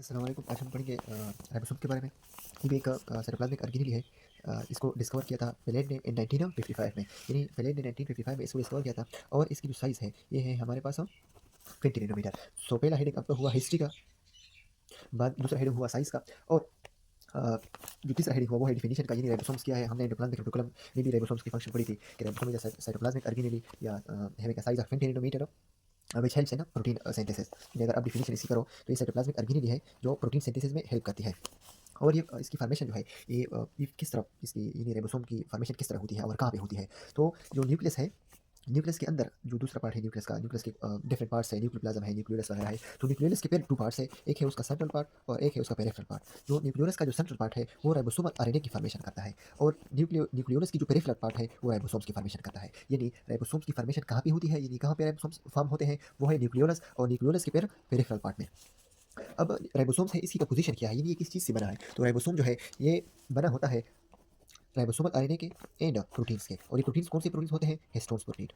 अस्सलाम वालेकुम। आज हम पढ़ेंगे राइबोसोम के बारे में। ये भी एक साइटोप्लाज्मिक ऑर्गेनेल है। इसको डिस्कवर किया था फेलेड ने इन 1955 में। यानी फेलेड ने 1955 में इसको डिस्कवर किया था और इसकी जो साइज़ है ये है हमारे पास 20 नैनोमीटर। सो पहला हेडिंग आपका हुआ हिस्ट्री का, बाद दूसरा हेडिंग हुआ साइज़ का और अ, जो तीसरा हेडिंग हुआ वो है डिफिनीशन का। यानी राइबोसोम्स क्या है। हमने एंडोप्लाज्मिक रेटिकुलम में भी राइबोसोम्स की फंक्शन पढ़ी थी कि ribosome is a cytoplasmic organelle या having a size of 20 nanometre which helps in protein synthesis. अगर आप डिफिनीशन इसकी करो तो ये साइटोप्लाज्मिक ऑर्गेनेल है जो प्रोटीन सिंथेसिस में हेल्प करती है। और ये इसकी फॉर्मेशन जो है ये किस तरह इसकी यानी राइबोसोम की फॉर्मेशन किस तरह होती है और कहाँ पे होती है। तो जो न्यूक्लियस है, न्यूक्लियस के अंदर जो दूसरा पार्ट है न्यूक्लियस का, न्यूक्लियस के डिफरेंट पार्ट्स है, न्यूक्लियोप्लाज्म है, न्यूक्लियोलस वगैरह है। तो न्यूक्लियोलस के पहले टू पार्ट्स है, एक है उसका सेंट्रल पार्ट और एक है उसका पेरिफेरल पार्ट। जो न्यूक्लियोलस का जो सेंट्रल पार्ट है वो राइबोसोमल आरएनए की फॉर्मेशन करता है और न्यूक्लियोलस की जो पेरिफेरल पार्ट है वो राइबोसोम्स की फॉर्मेशन करता है। यानी राइबोसोम्स की फॉर्मेशन कहाँ पे होती है, यानी कहाँ पे राइबोसोम्स फॉर्म होते हैं, वो है न्यूक्लियोलस और न्यूक्लियोलस के पेरिफेरल पार्ट में। अब राइबोसोम्स है, इसकी कंपोजिशन क्या है, यानी ये किस चीज़ से बना है। तो राइबोसोम जो है ये बना होता है राइबोसोमल आरएनए के एंड प्रोटीन्स के। और ये प्रोटीन्स कौन से प्रोटीन्स होते हैं, हिस्टोन्स प्रोटीन।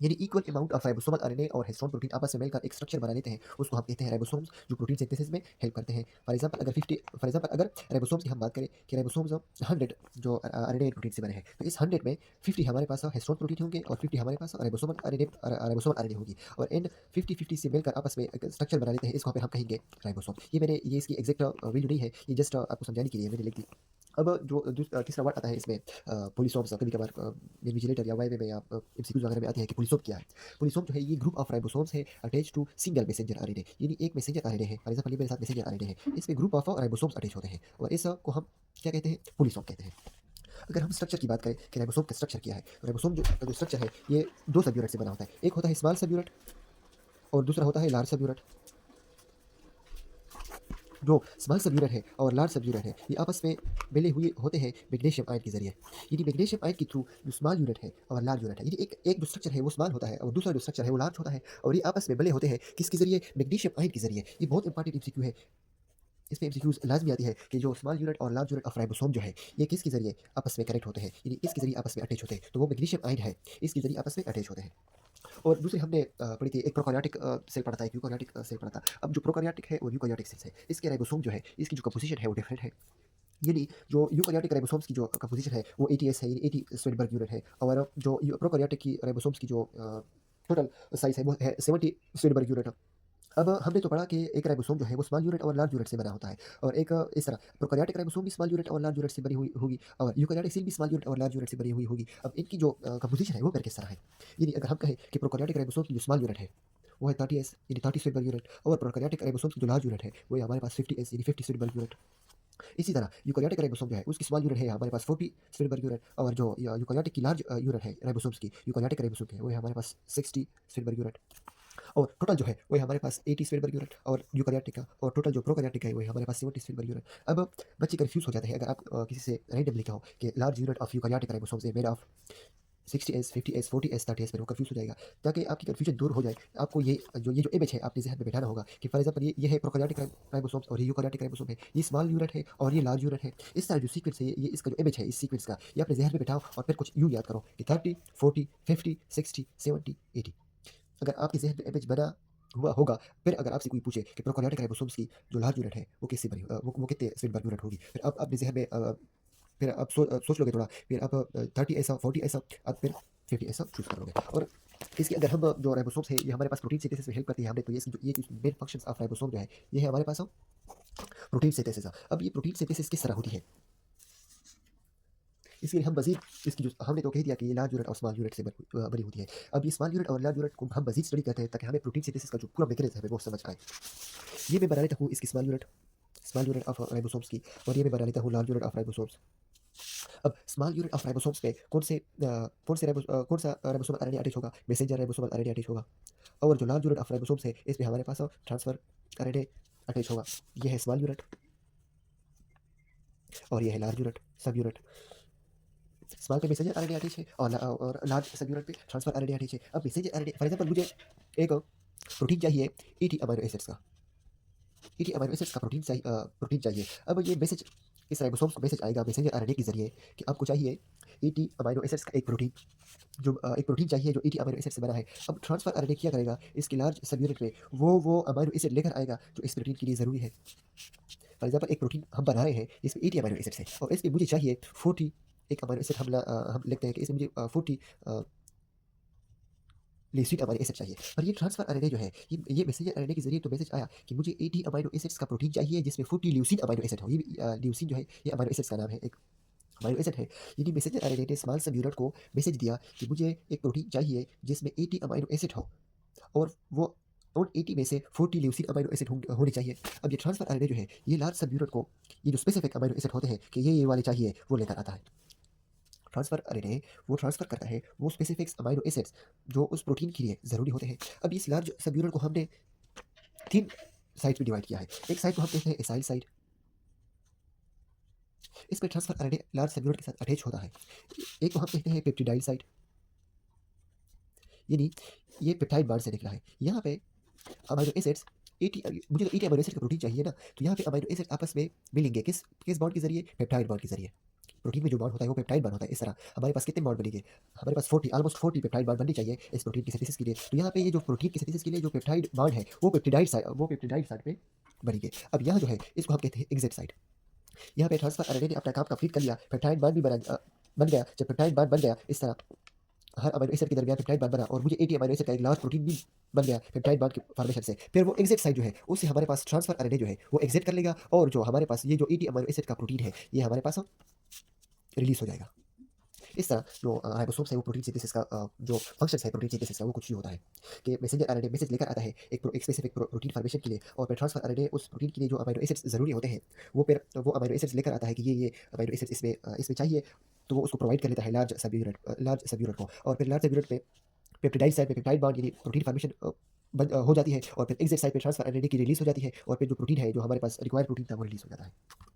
यानी equal amount of ribosomal RNA और हिस्टोन प्रोटीन आपस में मिलकर एक स्ट्रक्चर बना लेते हैं, उसको हम कहते हैं राइबोसोम्स, जो प्रोटीन सिंथेसिस में हेल्प करते हैं। फॉर एग्जांपल अगर राइबोसोम्स की हम बात करें कि राइबोसोम्स 100 जो आरएनए प्रोटीन से बने हैं, तो इस 100 में 50 हमारे पास हिस्टोन प्रोटीन होंगे और 50 हमारे पास राइबोसोमल आरएनए होगी। और इन 50-50 से मिलकर आपस में एक स्ट्रक्चर बना लेते हैं, इसको फिर हम कहेंगे राइबोसोम। ये इसकी एग्जैक्ट वैल्यू नहीं है, ये जस्ट आपको समझाने के लिए मैंने लिख दी। अब जो तीसरा वर्ड आता है इसमें पोलीसोम्स। कभी कभार इन्विजिलेटर या वाईवे में या एमसीक्यूज वगैरह में आती है कि पोलीसोम क्या है। पोलीसोम जो है ये ग्रुप ऑफ राइबोसोम्स है attach to single messenger RNA. यानी एक मैसेंजर आरएनए है, फॉर एग्जांपल ये मेरे साथ मैसेंजर आरएनए है, इसमें ग्रुप ऑफ राइबोसोम्स अटैच होते हैं और इस को हम क्या कहते हैं, पोलीसोम कहते हैं। अगर हम स्ट्रक्चर की बात करें कि राइबोसोम का स्ट्रक्चर क्या है, तो राइबोसोम जो स्ट्रक्चर है ये दो सब यूनिट से बना होता है। एक होता है स्मॉल सब यूनिट और दूसरा होता है लार्ज सब यूनिट। जो स्मॉल सब यूनिट है और लार्ज सब यूनिट है ये आपस में मिले हुए होते हैं मैग्नीशियम आयन के जरिए। यानी मैग्नीशियम आयन के थ्रू जो स्मॉल यूनिट है और लार्ज यूनिट है, यानी एक एक जो स्ट्रक्चर है वो स्मॉल होता है और दूसरा जो स्ट्रक्चर है वो लार्ज होता है और ये आपस में मिले होते हैं किसके जरिए, मैग्नीशियम आयन के जरिए। ये बहुत इंपॉर्टेंट एमसीक्यू है, इसमें एमसीक्यूज लाजमी आती है कि जो स्मॉल यूनिट और लार्ज यूनिट ऑफ राइबोसोम जो है ये किसके जरिए आपस में कनेक्ट होते हैं, यानी इसके जरिए आपस में अटैच होते हैं। तो वो मैग्नीशियम आयन है, इसके जरिए आपस में अटैच होते हैं। और दूसरी हमने पढ़ी थी, एक प्रोकार्योटिक सेल पढ़ा था, एक यूकार्योटिक सेल पढ़ा था। अब जो प्रोकार्योटिक है और यूकार्योटिक सेल्स है, इसके राइबोसोम जो है इसकी जो कंपोजिशन है वो डिफरेंट है। यानी जो यूकार्योटिक राइबोसोम्स की जो कंपोजिशन है वो 80s है, यानी 80 स्वेडबर्ग यूनिट है। और जो प्रोकार्योटिक की राइबोसोम्स की जो टोटल साइज है वो है 70 स्वेडबर्ग यूनिट। अब हमने तो पढ़ा कि एक राइबोसोम जो है वो स्मॉल यूनिट और लार्ज यूनिट से बना होता है और एक इस तरह प्रोकैरियोटिक राइबोसोम भी स्मॉल यूनिट और लार्ज यूनिट से बनी हुई होगी और यूकैरियोटिक सेल भी स्मॉल यूनिट और लार्ज यूनिट से बनी हुई होगी। अब इनकी जो कंपोजिशन है वो फिर किस तरह है, यानी अगर हम कहें कि प्रोकैरियोटिक राइबोसोम की जो स्मॉल यूनिट है वो है 30s यानी 30 स्टेबल यूनिट और प्रोकैरियोटिक राइबोसोम की जो लार्ज यूनिट है वो है हमारे पास 50s यानी 50 स्टेबल यूनिट। इसी तरह यूकैरियोटिक राइबोसोम जो है उसकी स्मॉल यूनिट है हमारे पास 40 स्टेबल यूनिट और जो यूकैरियोटिक की लार्ज यूनिट है राइबोसोम्स की, यूकैरियोटिक राइबोसोम की है वो है हमारे पास 60 स्टेबल यूनिट। और टोटल जो है वो है हमारे पास 80 स्फीयर यूनिट और यूकैरियोटिक का, और टोटल जो प्रोकैरियोटिक है वो है हमारे पास 70 स्फीयर यूनिट। अब बच्चे कंफ्यूज हो जाते हैं अगर आप किसी से रैंडमली कहो कि large unit of eukaryotic ribosomes is made of 60s 50s 40s 30s, में वो कंफ्यूज हो जाएगा। ताकि आपकी कंफ्यूजन दूर हो जाए आपको ये जो इमेज है आपने जहन में बैठाना होगा कि फॉर एग्जांपल ये है प्रोकैरियोटिक राइबोसोम्स और ये यूकैरियोटिक राइबोसोम है, ये स्मॉल यूनिट है और ये लार्ज यूनिट है। इस तरह जो सीक्वेंस है ये इसका जो इमेज है इस सीक्वेंस का ये अपने जहन में बैठाओ और फिर कुछ यूं याद करो कि 30 40 50 60 70 80। अगर आपके ज़हन में इमेज बना हुआ होगा, फिर अगर आपसे कोई पूछे कि प्रोकार्योटिक राइबोसोम्स की जो लार्ज यूनिट है वो किससे बनी वो कितने स्पिलबर्ग यूनिट होगी, फिर आप अपने ज़हन में फिर आप सोच लोगे थोड़ा, फिर आप 30 ऐसा 40 ऐसा, आप फिर 50 ऐसा चूज़ कर लोगे। और इसके अगर हम जो राइबोसोम्स है ये हमारे पास प्रोटीन सिंथेसिस में हेल्प करती है। हमने तो ये मेन फंक्शंस ऑफ राइबोसोम जो है ये है हमारे पास प्रोटीन सिंथेसिस। अब ये प्रोटीन सिंथेसिस किस तरह होती है, इसके लिए हम मज़ीद इसकी जो हमने तो कह दिया कि ये लार्ज यूनिट और स्मॉल यूनिट से बनी होती है। अब ये स्मॉल यूनिट और लार्ज यूनिट को हम मज़ीद स्टडी करते हैं ताकि हमें प्रोटीन सिंथेसिस का जो पूरा मैकेनिज्म है वो समझ आए। ये मैं बना लेता हूँ इसकी स्मॉल यूनिट ऑफ राइबोसोम्स की, और ये मैं बना लेता हूँ लार्ज यूनिट ऑफ राइबोसोम्स। अब स्मॉल यूनिट ऑफ राइबोसोम्स में कौन सा राइबोसोमल आरएनए अटैच होगा, मैसेंजर राइबोसोमल आरएनए अटैच होगा। और जो लार्ज यूनिट ऑफ राइबोसोम्स है इसमें हमारे पास ट्रांसफर आरएनए अटैच होगा। ये है स्मॉल यूनिट और ये है लार्ज यूनिट सब यूनिट। स्मॉल पे मैसेंजर आरएनए अटैच है और लार्ज सब यूनिट पे ट्रांसफर आरएनए अटैच है। अब मैसेंजर आरएनए फॉर एग्जांपल मुझे एक प्रोटीन चाहिए 80 अमीनो एसिड्स का, 80 अमीनो एसिड्स का प्रोटीन चाहिए। अब ये मैसेज इस राइबोसोम्स को मैसेज आएगा मैसेंजर आरएनए के ज़रिए कि आपको चाहिए 80 अमीनो एसिड्स का एक प्रोटीन, जो एक प्रोटीन चाहिए जो 80 अमीनो एसिड से बना है। अब ट्रांसफ़र आरएनए क्या करेगा, इसके लार्ज सब यूनिट में वो अमीनो एसिड लेकर आएगा जो इस प्रोटीन के लिए ज़रूरी है। फॉर एग्ज़ाम्पल एक प्रोटीन हम बना रहे हैं जिसमें 80 अमीनो एसिड्स हैं और इसमें मुझे चाहिए 40 एक अमीनो एसिड हम लिखते हैं कि इसमें मुझे 40 ल्यूसीन अमीनो एसिड चाहिए। और ये ट्रांसफ़र आरएनए जो है ये मैसेंजर आरएनए के ज़रिए तो मैसेज आया कि मुझे 80 अमीनो एसिड्स का प्रोटीन चाहिए जिसमें 40 ल्यूसीन अमीनो एसिड हो। ये ल्यूसीन जो है ये अमीनो एसिड्स का नाम है, एक अमीनो एसिड है। यानी मैसेंजर आरएनए ने स्मॉल सब यूनिट को मैसेज दिया कि मुझे एक प्रोटीन चाहिए जिसमें 80 अमीनो एसिड हो और वो उन 80 में से 40 ल्यूसीन अमीनो एसिड होने चाहिए। अब ये ट्रांसफ़र आरएनए जो है ये लार्ज सब यूनिट को ये जो स्पेसिफिक अमीनो एसिड होते हैं कि ये वाले चाहिए वो लेकर आता है। ट्रांसफ़र आरएनए वो ट्रांसफ़र करता है वो स्पेसिफिक अमीनो एसिड्स जो उस प्रोटीन के लिए ज़रूरी होते हैं। अब इस लार्ज सब यूनिट को हमने 3 साइड में डिवाइड किया है। एक साइड को हम कहते हैं एसाइल साइड, इसमें ट्रांसफ़र आरएनए लार्ज सब यूनिट के साथ अटैच होता है। एक को हम कहते हैं पेप्टिडाइल साइड, यानी ये पेप्टाइड बॉन्ड से निकला है। यहाँ पे अमीनो एसिड्स 80 मुझे तो 80 अमीनो एसिड का प्रोटीन चाहिए ना, तो यहाँ पे अमीनो एसिड आपस में मिलेंगे किस किस बॉन्ड के ज़रिए, पेप्टाइड बॉन्ड के ज़रिए। प्रोटीन में जो बॉन्ड होता है वो पेप्टाइड बॉन्ड होता है। इस तरह हमारे पास कितने बॉन्ड बनेंगे, हमारे पास 40 ऑलमोस्ट 40 पेप्टाइड बॉन्ड बनने चाहिए इस प्रोटीन की सिंथेसिस के लिए। तो यहाँ पे ये जो प्रोटीन की सिंथेसिस के लिए जो पेप्टाइड बॉन्ड है वो पेप्टिडाइड साइड पे बनेंगे। अब यहाँ जो है इसको हम कहते हैं एग्जिट साइड। यहाँ पे ट्रांसफ़र आरएनए ने अपना काम कंप्लीट कर लिया, पेप्टाइड बॉन्ड भी बन गया। जब पेप्टाइड बॉन्ड बन गया इस तरह हर अमीनो एसिड के दरमियान पेप्टाइड बॉन्ड बना और मुझे 80 अमीनो एसिड का एक लार्ज प्रोटीन भी बन गया पेप्टाइड बॉन्ड के फॉर्मेशन से। फिर वो एग्जिट साइड जो है उससे हमारे पास ट्रांसफ़र आरएनए जो है वो एग्जिट कर लेगा और जो हमारे पास ये जो 80 अमीनो एसिड का प्रोटीन है ये हमारे पास रिलीज़ हो जाएगा। इस तरह जो राइबोसोम्स है वो प्रोटीन सिंथेसिस का जो फंक्शंस है प्रोटीन सिंथेसिस का वो कुछ ही होता है कि मैसेंजर आरएनए मैसेज लेकर आता है एक स्पेसिफिक प्रोटीन फॉर्मेशन के लिए और फिर ट्रांसफ़र आरएनए उस प्रोटीन के लिए जो अमीनो एसिड्स ज़रूरी होते हैं वो फिर वो अमीनो एसिड्स लेकर आता है कि ये अमीनो एसिड्स इसमें चाहिए, तो वो उसको प्रोवाइड कर लेता है लार्ज सब यूनिट को। और फिर लार्ज सब यूनिट में पेप्टिडाइड साइड पे पेप्टाइड बॉन्ड यानी प्रोटीन फॉर्मेशन हो जाती है और फिर एग्जिट साइड पे ट्रांसफ़र आरएनए की रिलीज़ हो जाती है और फिर जो प्रोटीन है जो हमारे पास रिक्वायर्ड प्रोटीन था वो रिलीज़ हो जाता है।